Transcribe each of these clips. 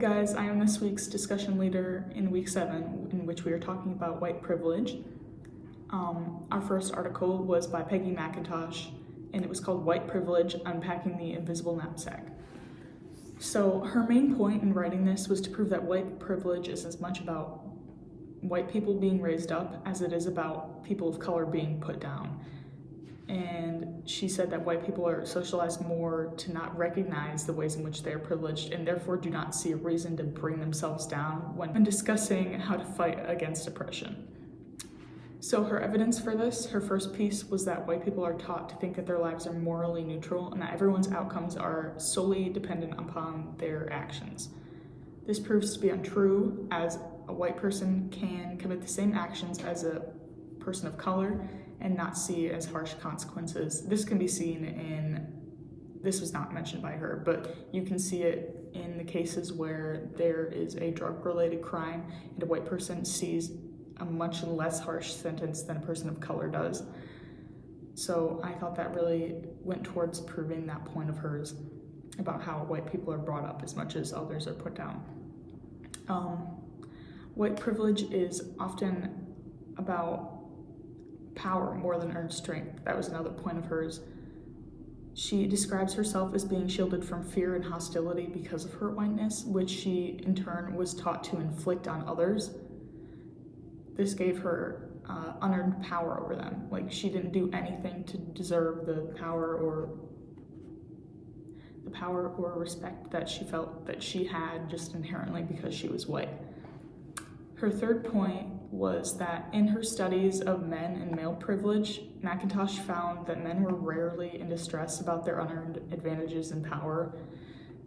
Guys, I am this week's discussion leader in week 7, in which we are talking about white privilege. Our first article was by Peggy McIntosh, and it was called White Privilege, Unpacking the Invisible Knapsack. So her main point in writing this was to prove that white privilege is as much about white people being raised up as it is about people of color being put down. And she said that white people are socialized more to not recognize the ways in which they are privileged and therefore do not see a reason to bring themselves down when discussing how to fight against oppression. So her evidence for this, her first piece, was that white people are taught to think that their lives are morally neutral and that everyone's outcomes are solely dependent upon their actions. This proves to be untrue, as a white person can commit the same actions as a person of color and not see as harsh consequences. This can be seen this was not mentioned by her, but you can see it in the cases where there is a drug-related crime and a white person sees a much less harsh sentence than a person of color does. So I thought that really went towards proving that point of hers about how white people are brought up as much as others are put down. White privilege is often about power more than earned strength. That was another point of hers. She describes herself as being shielded from fear and hostility because of her whiteness, which she in turn was taught to inflict on others. This gave her unearned power over them. Like, she didn't do anything to deserve the power or respect that she felt that she had just inherently because she was white. Her third point was that in her studies of men and male privilege, McIntosh found that men were rarely in distress about their unearned advantages and power.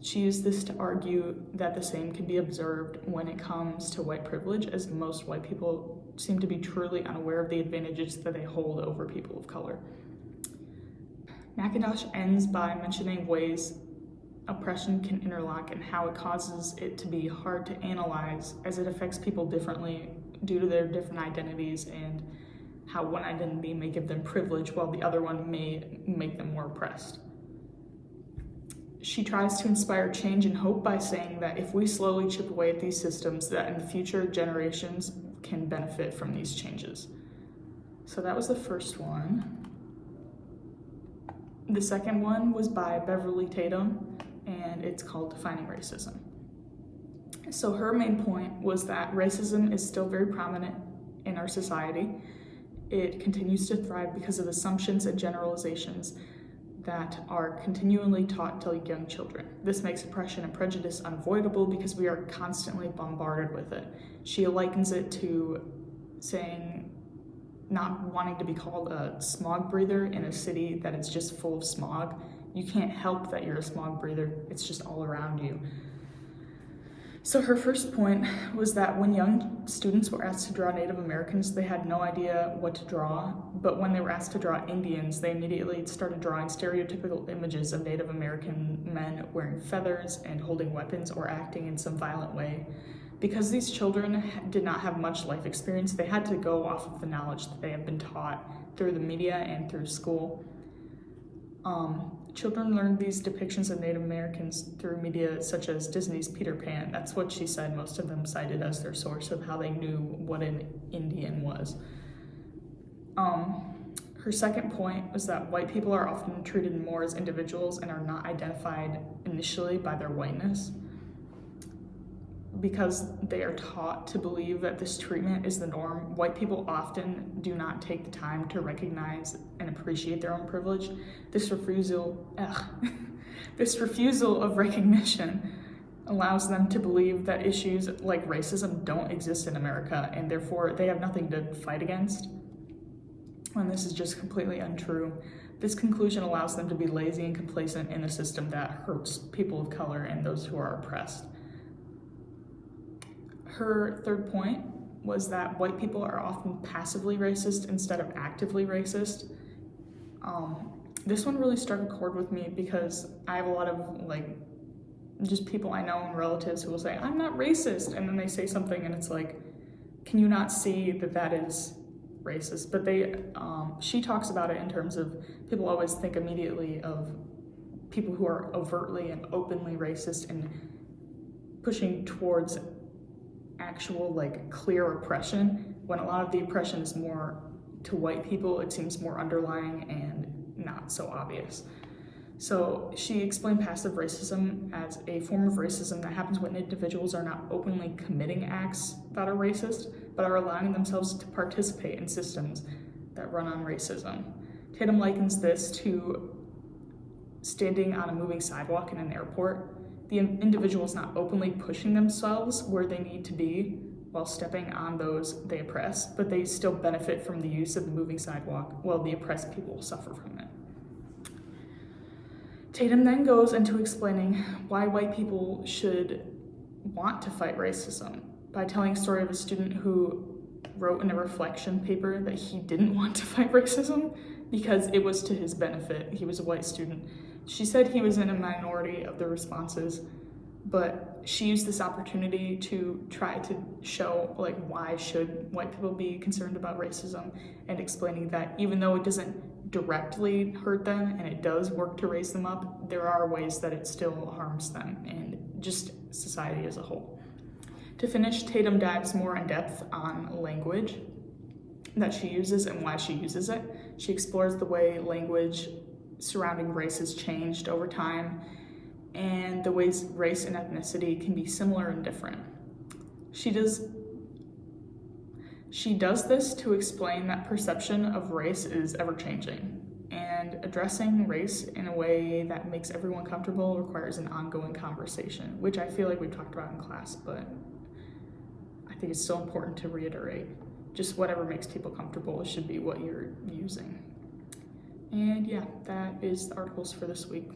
She used this to argue that the same can be observed when it comes to white privilege, as most white people seem to be truly unaware of the advantages that they hold over people of color. McIntosh ends by mentioning ways oppression can interlock and how it causes it to be hard to analyze, as it affects people differently due to their different identities, and how one identity may give them privilege while the other one may make them more oppressed. She tries to inspire change and hope by saying that if we slowly chip away at these systems, that in the future generations can benefit from these changes. So that was the first one. The second one was by Beverly Tatum, and it's called Defining Racism. So her main point was that racism is still very prominent in our society. It continues to thrive because of assumptions and generalizations that are continually taught to young children. This makes oppression and prejudice unavoidable because we are constantly bombarded with it. She likens it to saying not wanting to be called a smog breather in a city that is just full of smog. You can't help that you're a smog breather, it's just all around you. So her first point was that when young students were asked to draw Native Americans, they had no idea what to draw, but when they were asked to draw Indians, they immediately started drawing stereotypical images of Native American men wearing feathers and holding weapons or acting in some violent way. Because these children did not have much life experience, they had to go off of the knowledge that they have been taught through the media and through school. Children learned these depictions of Native Americans through media such as Disney's Peter Pan. That's what she said most of them cited as their source of how they knew what an Indian was. Her second point was that white people are often treated more as individuals and are not identified initially by their whiteness. Because they are taught to believe that this treatment is the norm, white people often do not take the time to recognize and appreciate their own privilege. This refusal of recognition allows them to believe that issues like racism don't exist in America, and therefore they have nothing to fight against. And this is just completely untrue. This conclusion allows them to be lazy and complacent in a system that hurts people of color and those who are oppressed. Her third point was that white people are often passively racist instead of actively racist. This one really struck a chord with me because I have a lot of just people I know and relatives who will say, I'm not racist, and then they say something and it's like, can you not see that that is racist? But she talks about it in terms of people always think immediately of people who are overtly and openly racist and pushing towards actual clear oppression, when a lot of the oppression is more to white people. It seems more underlying and not so obvious. So she explained passive racism as a form of racism that happens when individuals are not openly committing acts that are racist, but are allowing themselves to participate in systems that run on racism. Tatum likens this to standing on a moving sidewalk in an airport. The individual is not openly pushing themselves where they need to be while stepping on those they oppress, but they still benefit from the use of the moving sidewalk, while the oppressed people suffer from it. Tatum then goes into explaining why white people should want to fight racism by telling a story of a student who wrote in a reflection paper that he didn't want to fight racism because it was to his benefit. He was a white student. She said he was in a minority of the responses, but she used this opportunity to try to show why should white people be concerned about racism, and explaining that even though it doesn't directly hurt them and it does work to raise them up, there are ways that it still harms them and just society as a whole. To finish, Tatum dives more in depth on language that she uses and why she uses it. She explores the way language surrounding race has changed over time and the ways race and ethnicity can be similar and different. She does this to explain that perception of race is ever-changing, and addressing race in a way that makes everyone comfortable requires an ongoing conversation, which I feel like we've talked about in class, but I think it's still important to reiterate. Just whatever makes people comfortable should be what you're using. And yeah, that is the articles for this week.